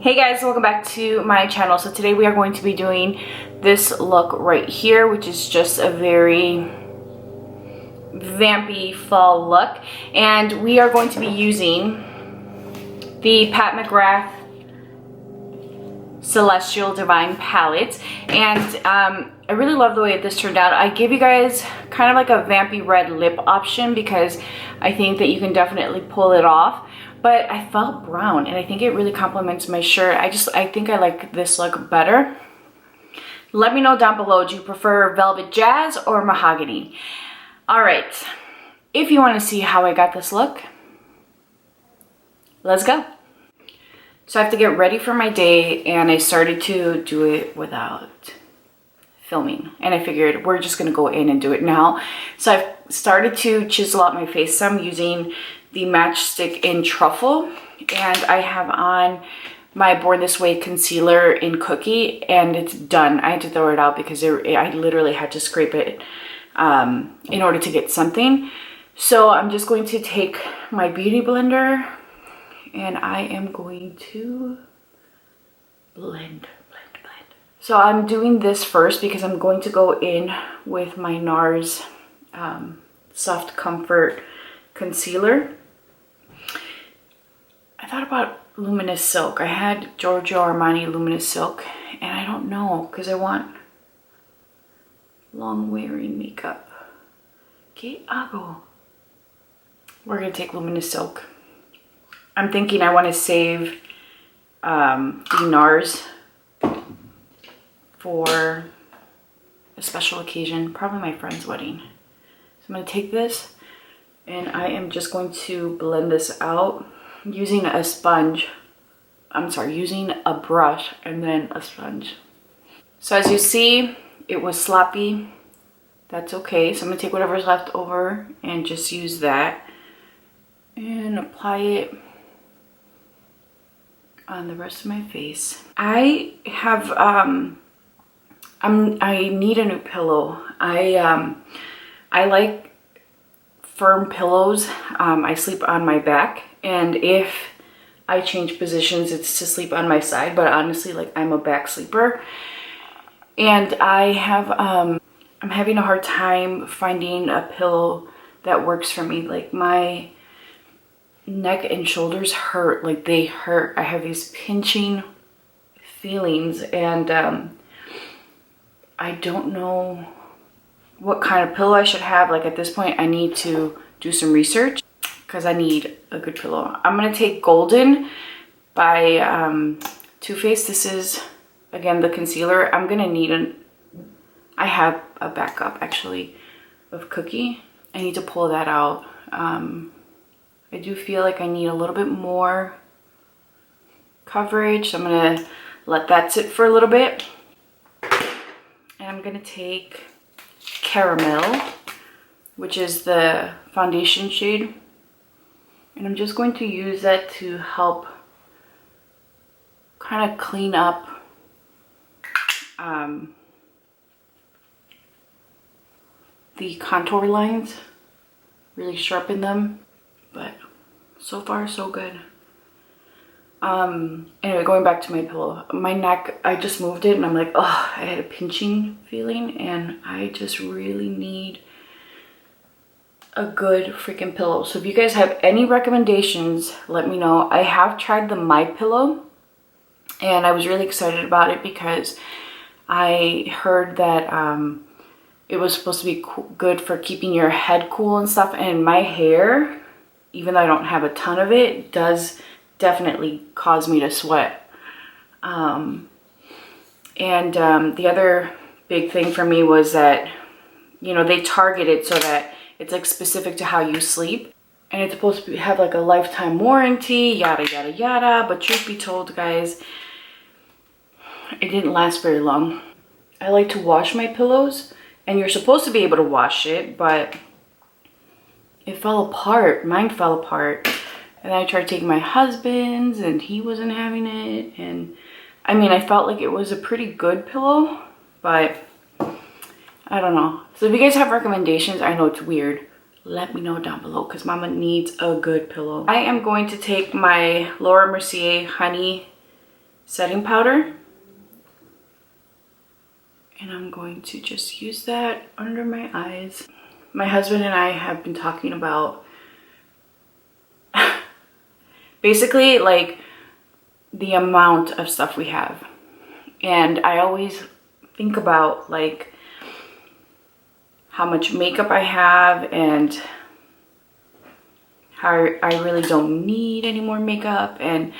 Hey guys, welcome back to my channel. So today we are going to be doing this look right here, which is just a very vampy fall look, and we are going to be using the Pat McGrath Celestial Divine palette. And I really love the way this turned out. I give you guys kind of like a vampy red lip option because I think that you can definitely pull it off, but I felt brown and I think it really complements my shirt. I think I like this look better. Let me know down below, do you prefer velvet jazz or mahogany? All right, if you want to see how I got this look, let's go. So I have to get ready for my day, and I started to do it without filming, and I figured we're just gonna go in and do it now. So I've started to chisel out my face some using the Matchstick in Truffle, and I have on my Born This Way concealer in Cookie, and it's done. I had to throw it out because I literally had to scrape it in order to get something. So I'm just going to take my beauty blender and I am going to blend. So I'm doing this first because I'm going to go in with my NARS Soft Comfort Concealer. I thought about Luminous Silk. I had Giorgio Armani Luminous Silk, and I don't know because I want long wearing makeup. ¿Qué hago? We're gonna take Luminous Silk. I'm thinking I want to save the NARS for a special occasion, probably my friend's wedding. So I'm going to take this and I am just going to blend this out using a sponge. I'm sorry, using a brush and then a sponge. So as you see, it was sloppy. That's okay. So I'm going to take whatever's left over and just use that and apply it on the rest of my face. I have I need a new pillow. I like firm pillows. I sleep on my back, and if I change positions, it's to sleep on my side, but honestly, like, I'm a back sleeper, and I have I'm having a hard time finding a pillow that works for me. Like, my neck and shoulders hurt, like they hurt. I have these pinching feelings, and I don't know what kind of pillow I should have. Like, at this point I need to do some research because I need a good pillow. I'm gonna take Golden by Too Faced. This is, again, the concealer. I'm gonna need I have a backup actually of Cookie. I need to pull that out. I do feel like I need a little bit more coverage, so I'm gonna let that sit for a little bit. And I'm gonna take Caramel, which is the foundation shade, and I'm just going to use that to help kind of clean up the contour lines, really sharpen them. But so far so good. Anyway, going back to my pillow, my neck, I just moved it and I'm like, oh, I had a pinching feeling, and I just really need a good freaking pillow. So if you guys have any recommendations, let me know. I have tried the My Pillow, and I was really excited about it because I heard that it was supposed to be good for keeping your head cool and stuff, and my hair, even though I don't have a ton of it, does definitely cause me to sweat. The other big thing for me was that, you know, they target it so that it's like specific to how you sleep, and it's supposed to have like a lifetime warranty, yada yada yada. But truth be told, guys, it didn't last very long. I like to wash my pillows, and you're supposed to be able to wash it, but it fell apart. Mine fell apart. And I tried taking my husband's, and he wasn't having it. And I mean, I felt like it was a pretty good pillow, but I don't know. So if you guys have recommendations, I know it's weird, let me know down below because mama needs a good pillow. I am going to take my Laura Mercier Honey setting powder. And I'm going to just use that under my eyes. My husband and I have been talking about basically like the amount of stuff we have. And I always think about like how much makeup I have and how I really don't need any more makeup. And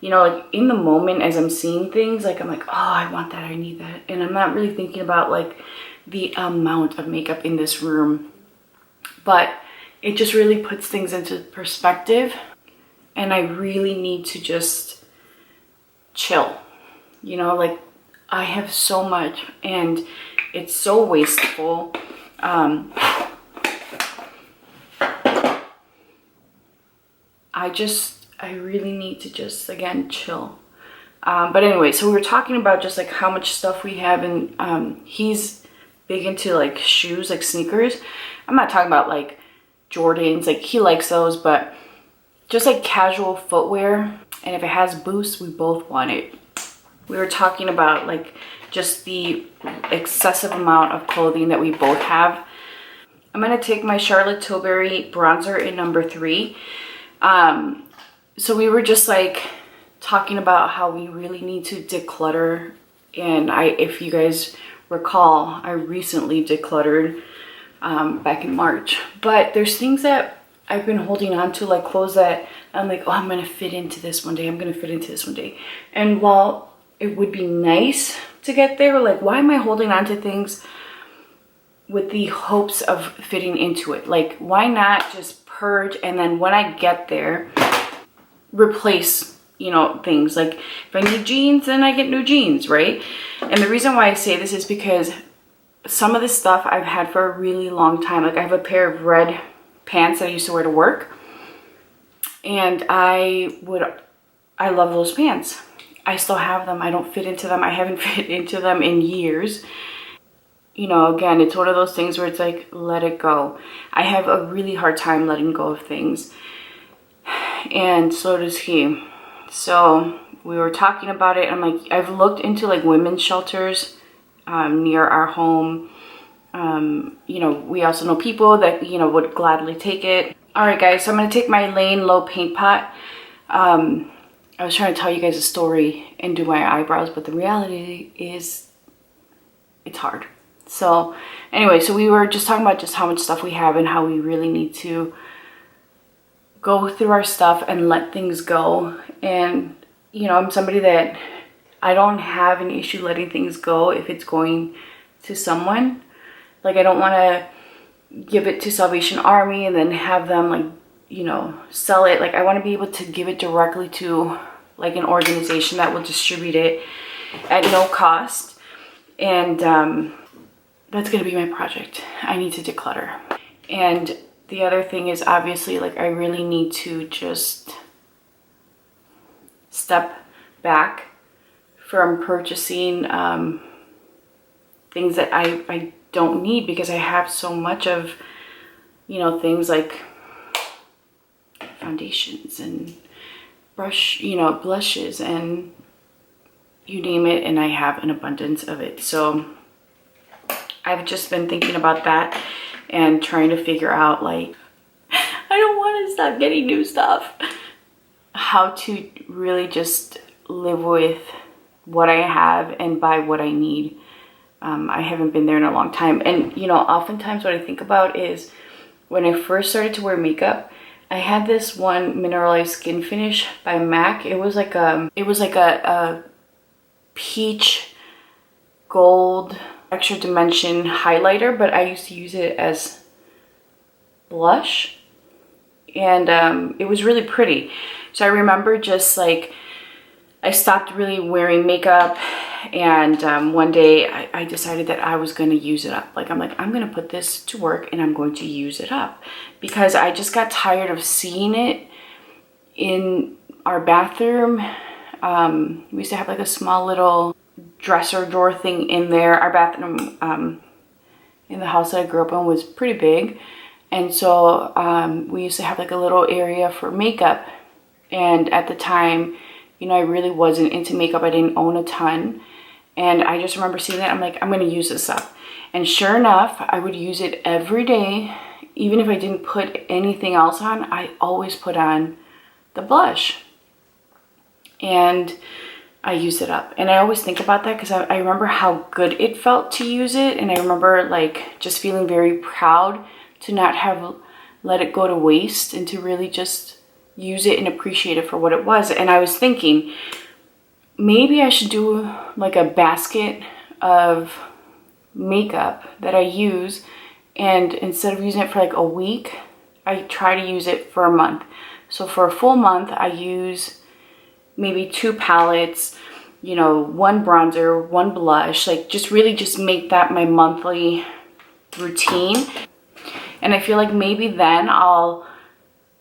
you know, like in the moment as I'm seeing things, like I'm like, oh, I want that, I need that. And I'm not really thinking about like the amount of makeup in this room. But it just really puts things into perspective. And I really need to just chill. You know, like I have so much and it's so wasteful. I really need to just, again, chill. But anyway, so we were talking about just like how much stuff we have, and he's big into like shoes, like sneakers. I'm not talking about like Jordans, like he likes those, but just like casual footwear. And if it has boost, we both want it. We were talking about like just the excessive amount of clothing that we both have. I'm gonna take my Charlotte Tilbury bronzer in number 3. So we were just like talking about how we really need to declutter. And if you guys recall, I recently decluttered back in March. But there's things that I've been holding on to, like clothes that I'm like, oh, I'm gonna fit into this one day. I'm gonna fit into this one day. And while it would be nice to get there, like why am I holding on to things with the hopes of fitting into it? Like why not just purge, and then when I get there, replace, you know, things. Like if I need jeans, then I get new jeans, right? And the reason why I say this is because some of this stuff I've had for a really long time. Like I have a pair of red pants that I used to wear to work, and I love those pants. I still have them. I don't fit into them. I haven't fit into them in years. You know, again, it's one of those things where it's like, let it go. I have a really hard time letting go of things. And so does he. So we were talking about it. I'm like, I've looked into like women's shelters near our home. You know, we also know people that, you know, would gladly take it. All right, guys, so I'm going to take my Lane Low paint pot. I was trying to tell you guys a story and do my eyebrows, but the reality is it's hard. So anyway, so we were just talking about just how much stuff we have and how we really need to go through our stuff and let things go. And you know, I'm somebody that I don't have an issue letting things go if it's going to someone. Like I don't want to give it to Salvation Army and then have them like, you know, sell it. Like I want to be able to give it directly to like an organization that will distribute it at no cost. And that's going to be my project. I need to declutter. And the other thing is obviously like I really need to just step back from purchasing things that I don't need, because I have so much of, you know, things like foundations and blushes and you name it, and I have an abundance of it. So I've just been thinking about that and trying to figure out, like, I don't want to stop getting new stuff. How to really just live with what I have and buy what I need. I haven't been there in a long time. And, you know, oftentimes what I think about is when I first started to wear makeup, I had this one mineralized skin finish by MAC. It was like a peach gold extra dimension highlighter, but I used to use it as blush, and it was really pretty. So I remember just like I stopped really wearing makeup, and one day I decided that I was going to use it up. Like I'm going to put this to work and I'm going to use it up, because I just got tired of seeing it in our bathroom. We used to have like a small little dresser drawer thing in there. Our bathroom in the house that I grew up in was pretty big, and so we used to have like a little area for makeup. And at the time, you know, I really wasn't into makeup. I didn't own a ton. And I just remember seeing that. I'm like, I'm going to use this up. And sure enough, I would use it every day. Even if I didn't put anything else on, I always put on the blush. And I used it up. And I always think about that because I remember how good it felt to use it. And I remember like just feeling very proud to not have let it go to waste and to really just use it and appreciate it for what it was. And I was thinking, maybe I should do like a basket of makeup that I use, and instead of using it for like a week, I try to use it for a month. So for a full month, I use maybe 2 palettes, you know, 1 bronzer, 1 blush, like just really just make that my monthly routine. And I feel like maybe then I'll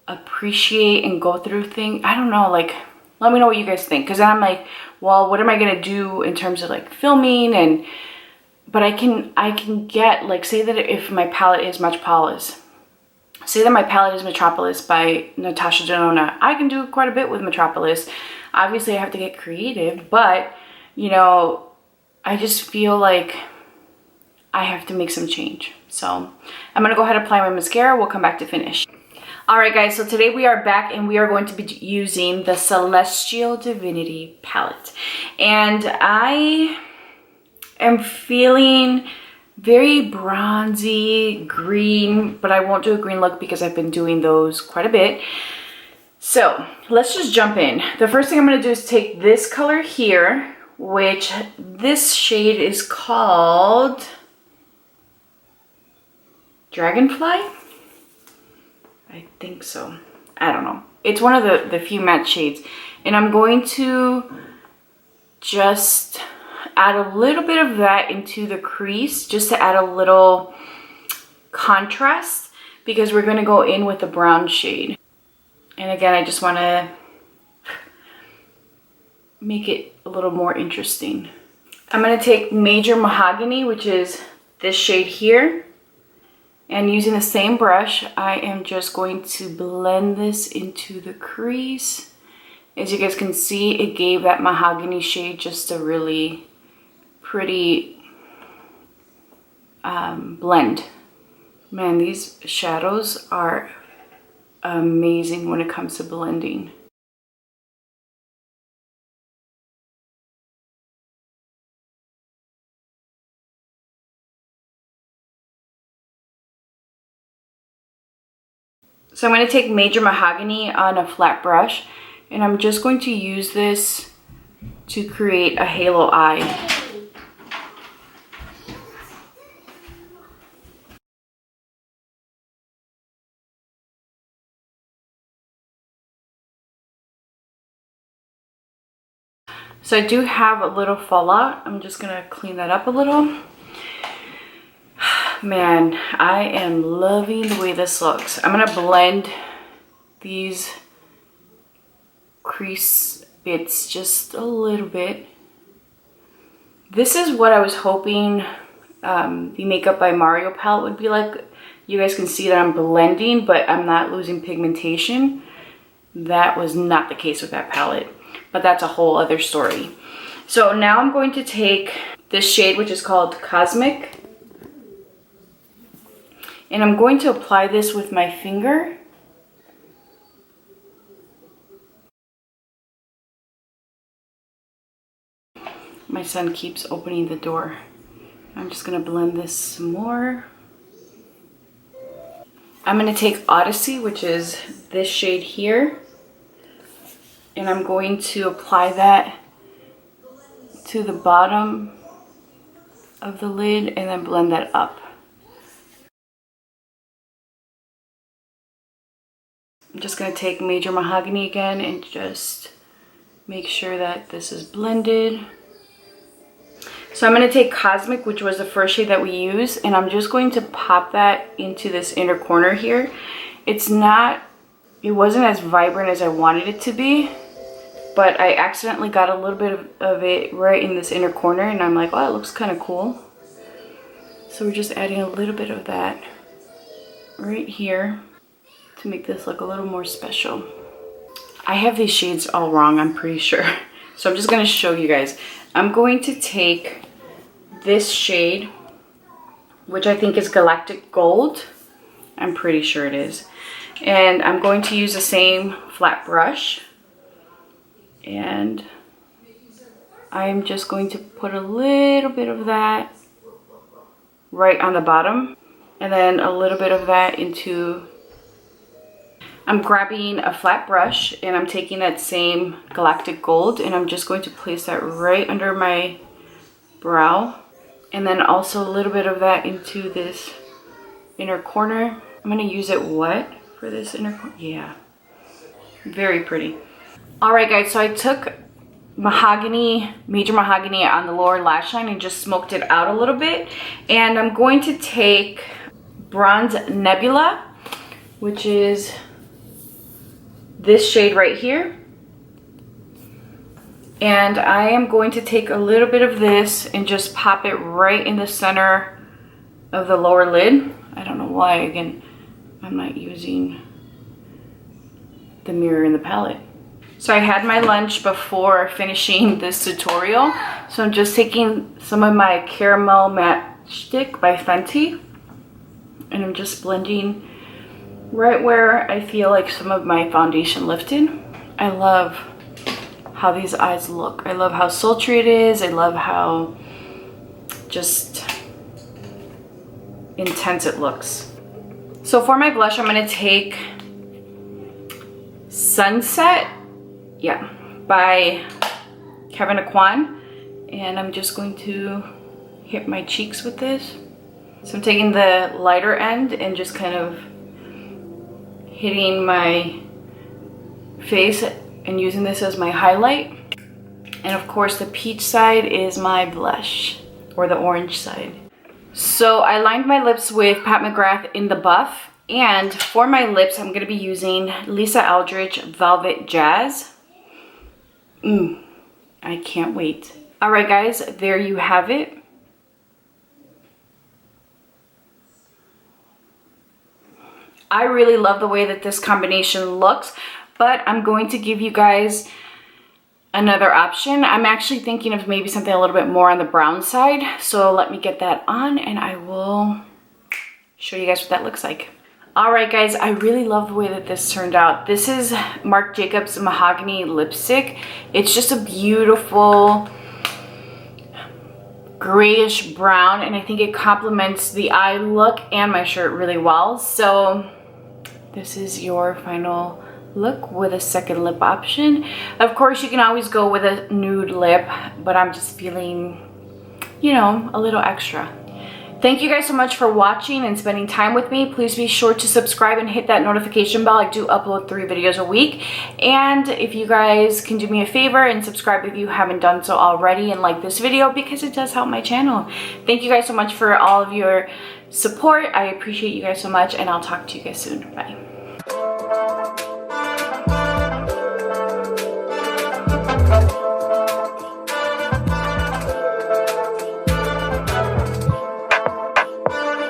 appreciate and go through things. I don't know, like, let me know what you guys think, because then I'm like, well, what am I gonna do in terms of like filming? And but I can get, like, say that if my palette is Metropolis, say that my palette is Metropolis by Natasha Denona, I can do quite a bit with Metropolis. Obviously I have to get creative, but you know, I just feel like I have to make some change. So I'm gonna go ahead and apply my mascara. We'll come back to finish. All right, guys, so today we are back and we are going to be using the Celestial Divinity palette. And I am feeling very bronzy green, but I won't do a green look because I've been doing those quite a bit. So let's just jump in. The first thing I'm going to do is take this color here, which this shade is called Dragonfly. I think so. I don't know. It's one of the few matte shades. And I'm going to just add a little bit of that into the crease just to add a little contrast, because we're going to go in with the brown shade. And again, I just want to make it a little more interesting. I'm going to take Major Mahogany, which is this shade here. And using the same brush, I am just going to blend this into the crease. As you guys can see, it gave that mahogany shade just a really pretty blend. Man, these shadows are amazing when it comes to blending. So I'm going to take Major Mahogany on a flat brush, and I'm just going to use this to create a halo eye. So I do have a little fallout. I'm just going to clean that up a little. Man, I am loving the way this looks. I'm going to blend these crease bits just a little bit. This is what I was hoping the Makeup by Mario palette would be like. You guys can see that I'm blending, but I'm not losing pigmentation. That was not the case with that palette, but that's a whole other story. So now I'm going to take this shade, which is called Cosmic, and I'm going to apply this with my finger. My son keeps opening the door. I'm just going to blend this some more. I'm going to take Odyssey, which is this shade here, and I'm going to apply that to the bottom of the lid and then blend that up. I'm just going to take Major Mahogany again and just make sure that this is blended. So I'm going to take Cosmic, which was the first shade that we used, and I'm just going to pop that into this inner corner here. It wasn't as vibrant as I wanted it to be, but I accidentally got a little bit of it right in this inner corner, and I'm like, oh, it looks kind of cool. So we're just adding a little bit of that right here to make this look a little more special. I have these shades all wrong, I'm pretty sure. So I'm just gonna show you guys. I'm going to take this shade, which I think is Galactic Gold. I'm pretty sure it is. And I'm going to use the same flat brush. And I'm just going to put a little bit of that right on the bottom. And then a little bit of that into... I'm grabbing a flat brush and I'm taking that same Galactic Gold and I'm just going to place that right under my brow. And then also a little bit of that into this inner corner. I'm going to use it wet for this inner corner. Yeah, very pretty. All right, guys, so I took mahogany, major mahogany on the lower lash line and just smoked it out a little bit. And I'm going to take Bronze Nebula, which is this shade right here. And I am going to take a little bit of this and just pop it right in the center of the lower lid. I don't know why, again, I'm not using the mirror in the palette. So I had my lunch before finishing this tutorial. So I'm just taking some of my Caramel Matte Stick by Fenty. And I'm just blending right where I feel like some of my foundation lifted. I love how these eyes look. I love how sultry it is. I love how just intense it looks. So for my blush, I'm gonna take Sunset, yeah, by Kevyn Aucoin. And I'm just going to hit my cheeks with this. So I'm taking the lighter end and just kind of hitting my face and using this as my highlight. And of course the peach side is my blush, or the orange side. So I lined my lips with Pat McGrath in the Buff, and for my lips I'm gonna be using Lisa Eldridge Velvet Jazz. I can't wait. All right guys, there you have it. I really love the way that this combination looks, but I'm going to give you guys another option. I'm actually thinking of maybe something a little bit more on the brown side. So let me get that on and I will show you guys what that looks like. All right guys, I really love the way that this turned out. This is Marc Jacobs Mahogany Lipstick. It's just a beautiful grayish brown, and I think it complements the eye look and my shirt really well. So this is your final look with a second lip option. Of course, you can always go with a nude lip, but I'm just feeling, you know, a little extra. Thank you guys so much for watching and spending time with me. Please be sure to subscribe and hit that notification bell. I do upload 3 videos a week. And if you guys can do me a favor and subscribe if you haven't done so already, and like this video because it does help my channel. Thank you guys so much for all of your support. I appreciate you guys so much, and I'll talk to you guys soon. Bye.